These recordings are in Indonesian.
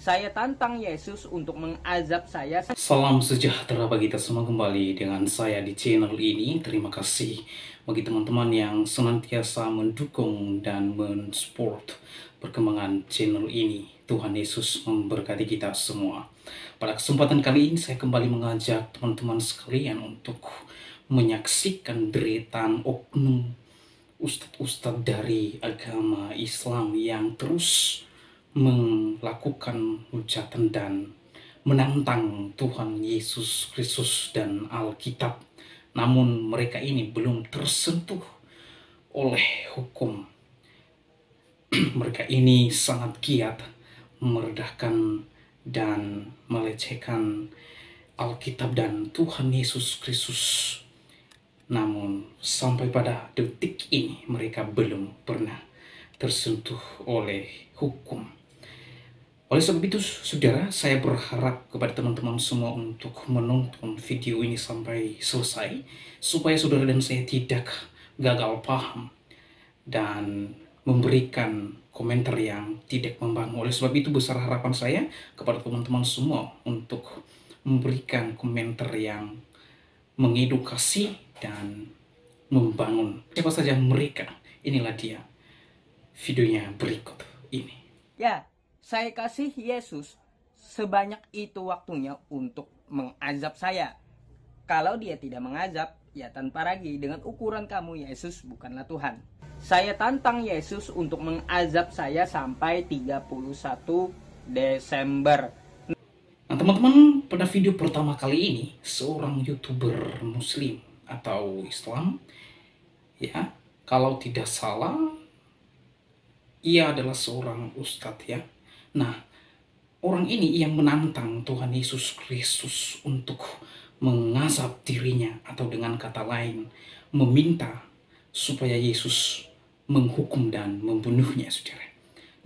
Saya tantang Yesus untuk mengazab saya. Salam sejahtera bagi kita semua, kembali dengan saya di channel ini. Terima kasih bagi teman-teman yang senantiasa mendukung dan mensupport perkembangan channel ini. Tuhan Yesus memberkati kita semua. Pada kesempatan kali ini saya kembali mengajak teman-teman sekalian untuk menyaksikan deretan oknum ustadz-ustadz dari agama Islam yang terus melakukan hujatan dan menantang Tuhan Yesus Kristus dan Alkitab. Namun mereka ini belum tersentuh oleh hukum. Mereka ini sangat giat merendahkan dan melecehkan Alkitab dan Tuhan Yesus Kristus. Namun sampai pada detik ini mereka belum pernah tersentuh oleh hukum. Oleh sebab itu, saudara, saya berharap kepada teman-teman semua untuk menonton video ini sampai selesai, supaya saudara dan saya tidak gagal paham dan memberikan komentar yang tidak membangun. Oleh sebab itu, besar harapan saya kepada teman-teman semua untuk memberikan komentar yang mengedukasi dan membangun. Siapa saja mereka? Inilah dia videonya berikut ini. Ya, saya kasih Yesus sebanyak itu waktunya untuk mengazab saya. Kalau dia tidak mengazab, ya tanpa ragu, dengan ukuran kamu Yesus bukanlah Tuhan. Saya tantang Yesus untuk mengazab saya sampai 31 Desember. Nah teman-teman, pada video pertama kali ini, seorang YouTuber Muslim atau Islam, ya, kalau tidak salah, ia adalah seorang ustadz, ya. Nah, orang ini yang menantang Tuhan Yesus Kristus untuk mengazab dirinya, atau dengan kata lain, meminta supaya Yesus menghukum dan membunuhnya, saudara.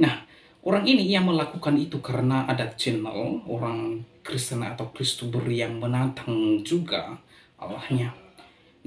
Nah, orang ini yang melakukan itu karena ada channel orang Kristen atau Kristuber yang menantang juga Allahnya.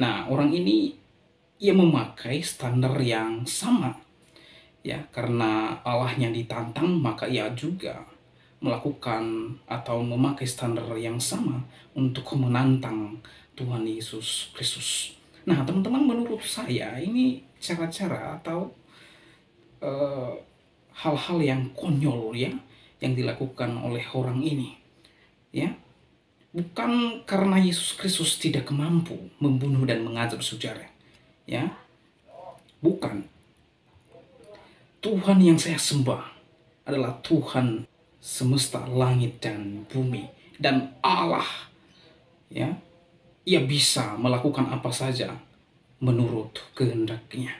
Nah, orang ini ia memakai standar yang sama, ya, karena Allahnya ditantang, maka ia juga melakukan atau memakai standar yang sama untuk menantang Tuhan Yesus Kristus. Nah, teman-teman, menurut saya ini cara-cara atau hal-hal yang konyol, ya, yang dilakukan oleh orang ini, ya. Bukan karena Yesus Kristus tidak mampu membunuh dan mengazab saudara, ya. Bukan. Tuhan yang saya sembah adalah Tuhan semesta langit dan bumi, dan Allah, ya. Ia bisa melakukan apa saja menurut kehendaknya.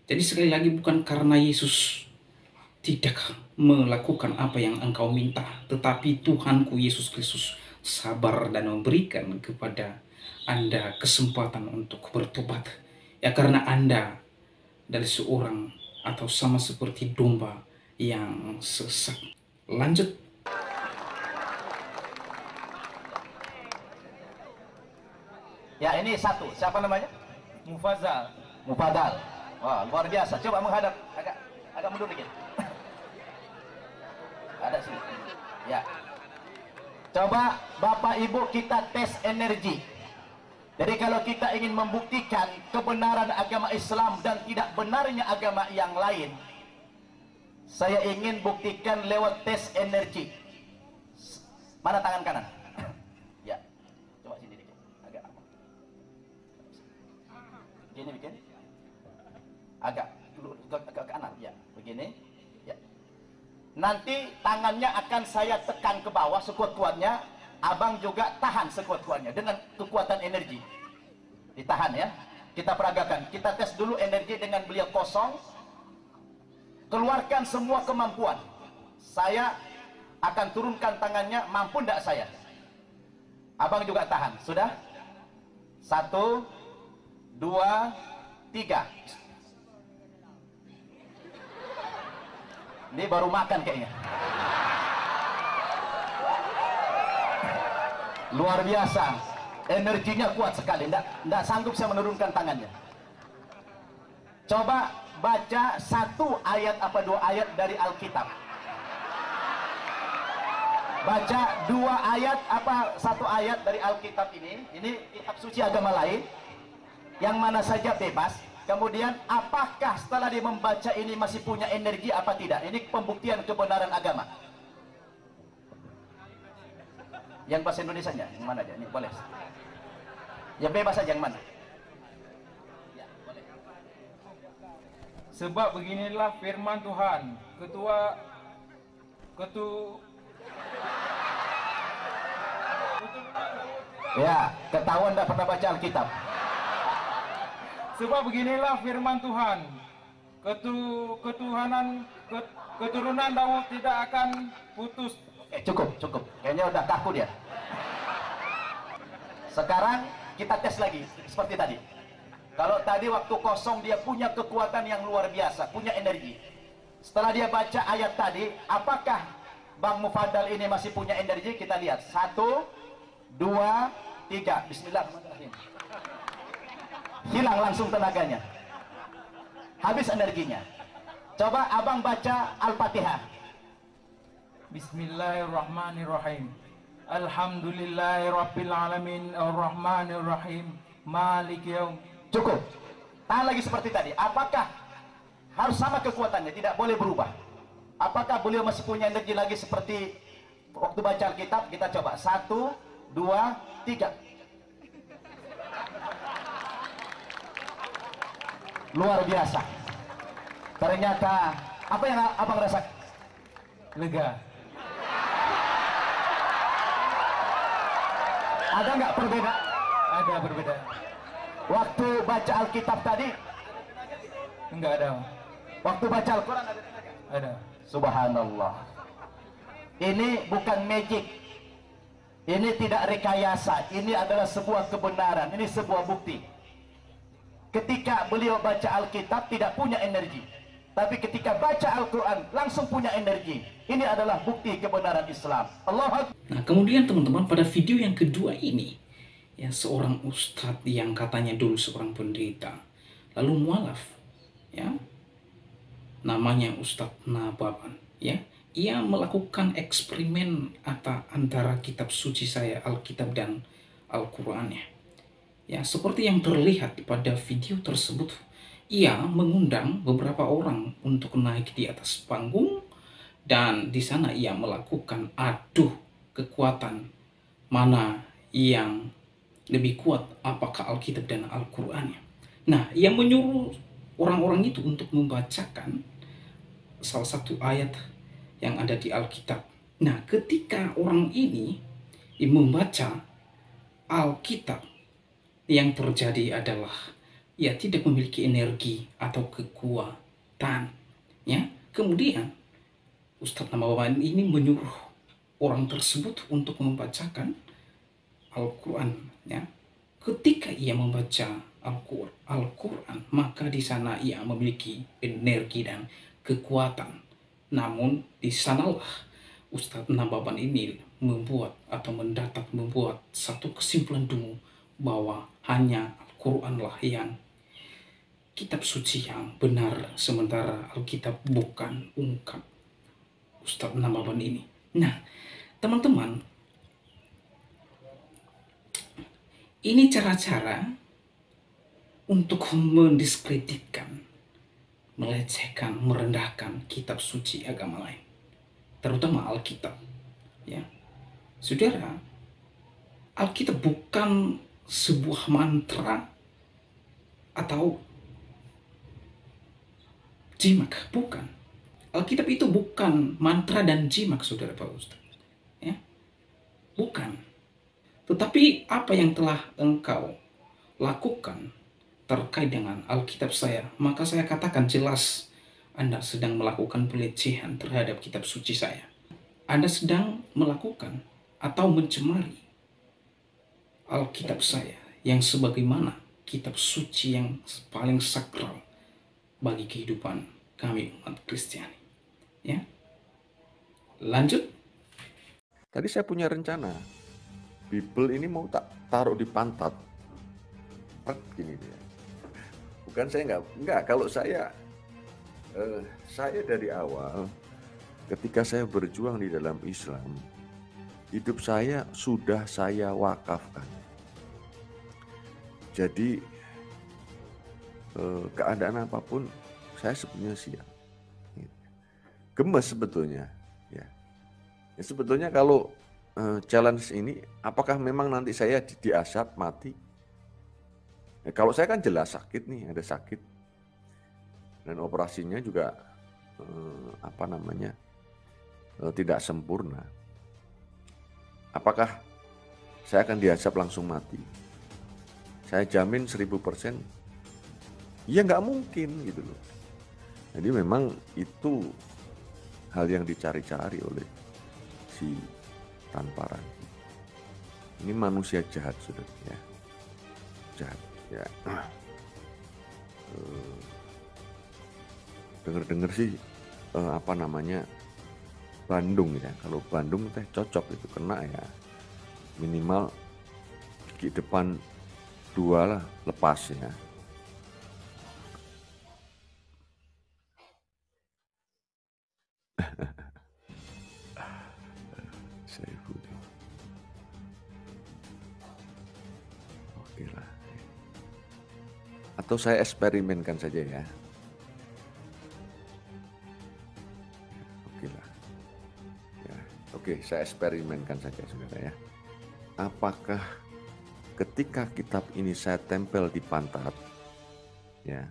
Jadi sekali lagi, bukan karena Yesus tidak melakukan apa yang engkau minta, tetapi Tuhanku Yesus Kristus sabar dan memberikan kepada Anda kesempatan untuk bertobat, ya, karena Anda dari seorang atau sama seperti domba yang sesat. Lanjut. Ya, ini satu. Siapa namanya? Mufazal. Mufadal. Wah, luar biasa. Coba menghadap, agak mundur dikit. Ada sini. Ya. Coba Bapak Ibu kita tes energi. Jadi kalau kita ingin membuktikan kebenaran agama Islam dan tidak benarnya agama yang lain, saya ingin buktikan lewat tes energi. Mana tangan kanan? Ya. Coba sini dikit. Agak apa? Begini bikin. Agak ke kanan, ya. Begini. Ya. Nanti tangannya akan saya tekan ke bawah sekuat-kuatnya. Abang juga tahan sekuat-kuatnya dengan kekuatan energi. Ditahan, ya. Kita peragakan. Kita tes dulu energi dengan beliau kosong. Keluarkan semua kemampuan. Saya akan turunkan tangannya, mampu tidak saya? Abang juga tahan. Sudah? 1, 2, 3. Ini baru makan kayaknya. Luar biasa. Energinya kuat sekali. Tidak sanggup saya menurunkan tangannya. Coba baca 1 ayat apa 2 ayat dari Alkitab. baca 2 ayat apa 1 ayat dari Alkitab ini kitab suci agama lain, yang mana saja bebas. Kemudian apakah setelah dia membaca ini masih punya energi apa tidak? Ini pembuktian kebenaran agama. Yang bahasa Indonesianya, yang mana aja? Ini boleh. Yang bebas saja, yang mana? Sebab beginilah firman Tuhan, Ya, ketahuan tidak pernah baca Alkitab. sebab beginilah firman Tuhan, keturunan Daud tidak akan putus. Cukup. Kayaknya udah kaku dia. Sekarang kita tes lagi seperti tadi. Kalau tadi waktu kosong dia punya kekuatan yang luar biasa, punya energi. Setelah dia baca ayat tadi, apakah Bang Mufadal ini masih punya energi? Kita lihat. 1, 2, 3. Bismillahirrahmanirrahim. Hilang langsung tenaganya. Habis energinya. Coba abang baca Al-Fatihah. Bismillahirrahmanirrahim. Alhamdulillahirabbil alamin arrahmanirrahim maliki yaum. Cukup. Tahan lagi seperti tadi. Apakah harus sama kekuatannya? Tidak boleh berubah. Apakah beliau masih punya energi lagi seperti waktu baca Alkitab? Kita coba. 1, 2, 3. Luar biasa. Ternyata apa yang abang rasa? Lega. Ada nggak perbedaan? Ada perbedaan. Waktu baca Alkitab tadi, Enggak ada. waktu baca Al-Quran ada tenaga? Ada. Subhanallah. Ini bukan magic. Ini tidak rekayasa. Ini adalah sebuah kebenaran. Ini sebuah bukti. Ketika beliau baca Alkitab tidak punya energi, tapi ketika baca Al-Quran langsung punya energi. Ini adalah bukti kebenaran Islam. Allah. Nah, kemudian teman-teman, pada video yang kedua ini, ya, seorang ustadz yang katanya dulu seorang pendeta, lalu mualaf, ya, namanya Ustadz Nababan, ya, ia melakukan eksperimen antara kitab suci saya, Alkitab dan Al-Qurannya. Ya, seperti yang terlihat pada video tersebut, ia mengundang beberapa orang untuk naik di atas panggung, dan di sana ia melakukan adu kekuatan mana yang lebih kuat, apakah Alkitab dan Al-Qurannya. Nah, ia menyuruh orang-orang itu untuk membacakan salah satu ayat yang ada di Alkitab. Nah, ketika orang ini membaca Alkitab, yang terjadi adalah ia tidak memiliki energi atau kekuatan. Ya, kemudian Ustadz Nababan ini menyuruh orang tersebut untuk membacakan Al-Quran. Ya, ketika ia membaca Al-Quran, maka di sana ia memiliki energi dan kekuatan. Namun di sanalah Ustadz Nababan ini membuat satu kesimpulan dulu, bahwa hanya Al-Quranlah yang kitab suci yang benar, sementara Alkitab bukan ungkap Ustadz Nababan ini. Nah, teman-teman, ini cara-cara untuk mendiskreditkan, melecehkan, merendahkan kitab suci agama lain, terutama Alkitab. Ya, saudara, Alkitab bukan sebuah mantra atau jimat, bukan. Alkitab itu bukan mantra dan jimat, saudara Pak Ustaz. Ya, bukan. Tetapi apa yang telah engkau lakukan terkait dengan Alkitab saya, maka saya katakan jelas Anda sedang melakukan pelecehan terhadap kitab suci saya. Anda sedang melakukan atau mencemari Alkitab saya yang sebagaimana kitab suci yang paling sakral bagi kehidupan kami umat Kristiani. Ya, lanjut. Tadi saya punya rencana, Bible ini mau tak taruh di pantat, gini dia. Bukan saya enggak. Kalau saya dari awal, ketika saya berjuang di dalam Islam, hidup saya sudah saya wakafkan. Jadi keadaan apapun saya sebenarnya siap. Gemes sebetulnya. Ya, sebetulnya kalau challenge ini, apakah memang nanti saya diazab mati? Ya, kalau saya kan jelas sakit nih, ada sakit. Dan operasinya juga tidak sempurna. Apakah saya akan diazab langsung mati? Saya jamin 1000%, ya nggak mungkin gitu loh. Jadi memang itu hal yang dicari-cari oleh si tanpa ragu. Ini manusia jahat sudah ya, jahat ya. Dengar-dengar sih Bandung ya. Kalau Bandung teh cocok itu, kena ya minimal gigi depan 2 lah lepas ya. Oke lah. Atau saya eksperimenkan saja ya. Oke lah. Ya, oke, saya eksperimenkan saja saudara ya. Apakah ketika kitab ini saya tempel di pantat, ya,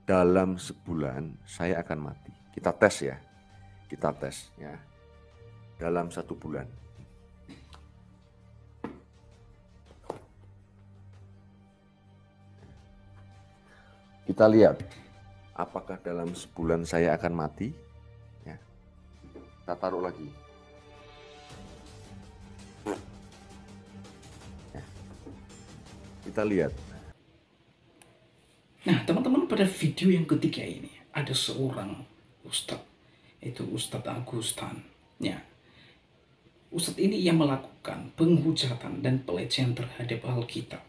dalam sebulan saya akan mati. Kita tes ya, ya, dalam 1 bulan. Kita lihat, apakah dalam sebulan saya akan mati? Ya, kita taruh lagi. Kita lihat. Nah, teman-teman, pada video yang ketiga ini ada seorang ustadz, itu Ustadz Agustan. Ya, ustadz ini yang melakukan penghujatan dan pelecehan terhadap Alkitab.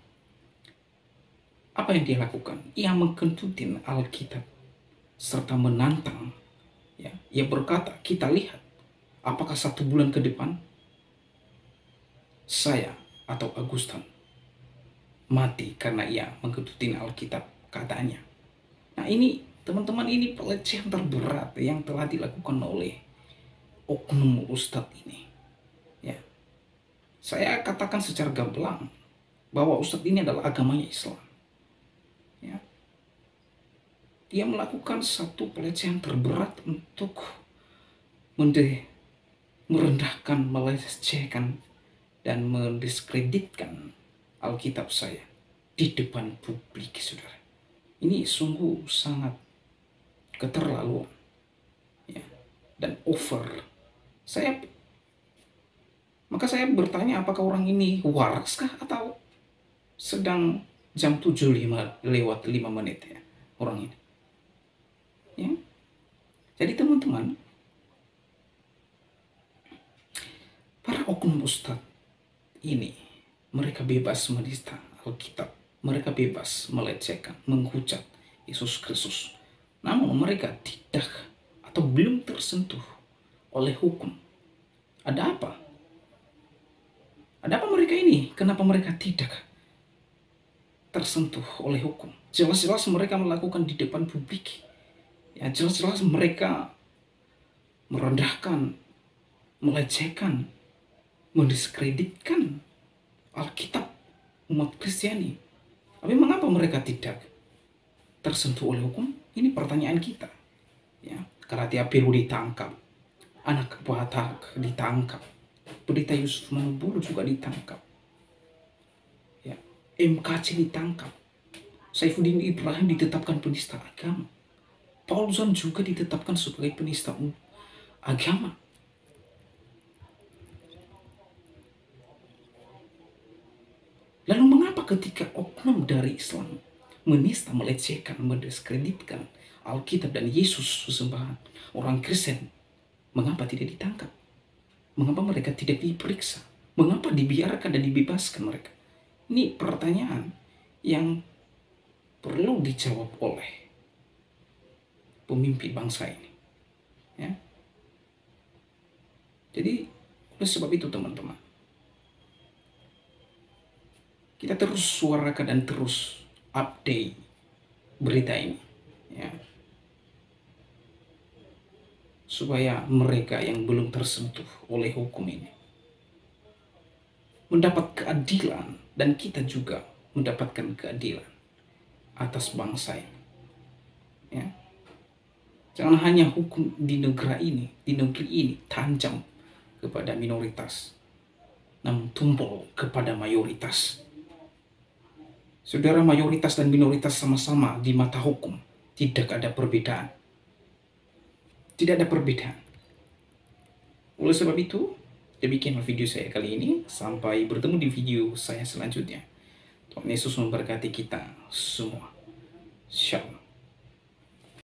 Apa yang dia lakukan? Ia mengkentutin Alkitab serta menantang. Ya, ia berkata, kita lihat apakah 1 bulan ke depan saya atau Agustan mati karena ia menggedutin Alkitab, katanya. Nah ini teman-teman, ini pelecehan terberat yang telah dilakukan oleh oknum ustadz ini. Ya, saya katakan secara gamblang bahwa ustadz ini adalah agamanya Islam. Ya, dia melakukan satu pelecehan terberat untuk merendahkan, melecehkan, dan mendiskreditkan Alkitab saya di depan publik, saudara. Ini sungguh sangat keterlaluan, ya, dan over. Maka saya bertanya, apakah orang ini waraskah atau sedang jam 7:05 ya orang ini. Ya. Jadi teman-teman, para oknum ustadz ini, mereka bebas menista Alkitab, mereka bebas melecehkan, menghujat Yesus Kristus. Namun mereka tidak atau belum tersentuh oleh hukum. Ada apa? Ada apa mereka ini? Kenapa mereka tidak tersentuh oleh hukum? Jelas-jelas mereka melakukan di depan publik. Ya, jelas-jelas mereka merendahkan, melecehkan, mendiskreditkan Alkitab umat Kristiani. Tapi mengapa mereka tidak tersentuh oleh hukum? Ini pertanyaan kita. Ya, Karatia Biru ditangkap, anak Batak ditangkap, Pendeta Yusuf Manubulu juga ditangkap. Ya, MKC ditangkap, Saifuddin Ibrahim ditetapkan penista agama, Paulson juga ditetapkan sebagai penista agama. Lalu mengapa ketika oknum dari Islam menista, melecehkan, mendiskreditkan Alkitab dan Yesus sesembahan orang Kristen, mengapa tidak ditangkap? Mengapa mereka tidak diperiksa? Mengapa dibiarkan dan dibebaskan mereka? Ini pertanyaan yang perlu dijawab oleh pemimpin bangsa ini. Ya. Jadi Oleh sebab itu teman-teman, kita terus suarakan dan terus update berita ini, ya, supaya mereka yang belum tersentuh oleh hukum ini mendapat keadilan, dan kita juga mendapatkan keadilan atas bangsa ini. Ya. Jangan hanya hukum di negeri ini tajam kepada minoritas, namun tumpul kepada mayoritas. Saudara, mayoritas dan minoritas sama-sama di mata hukum, tidak ada perbedaan. Tidak ada perbedaan. Oleh sebab itu, demikianlah video saya kali ini. Sampai bertemu di video saya selanjutnya. Tuhan Yesus memberkati kita semua. Shalom.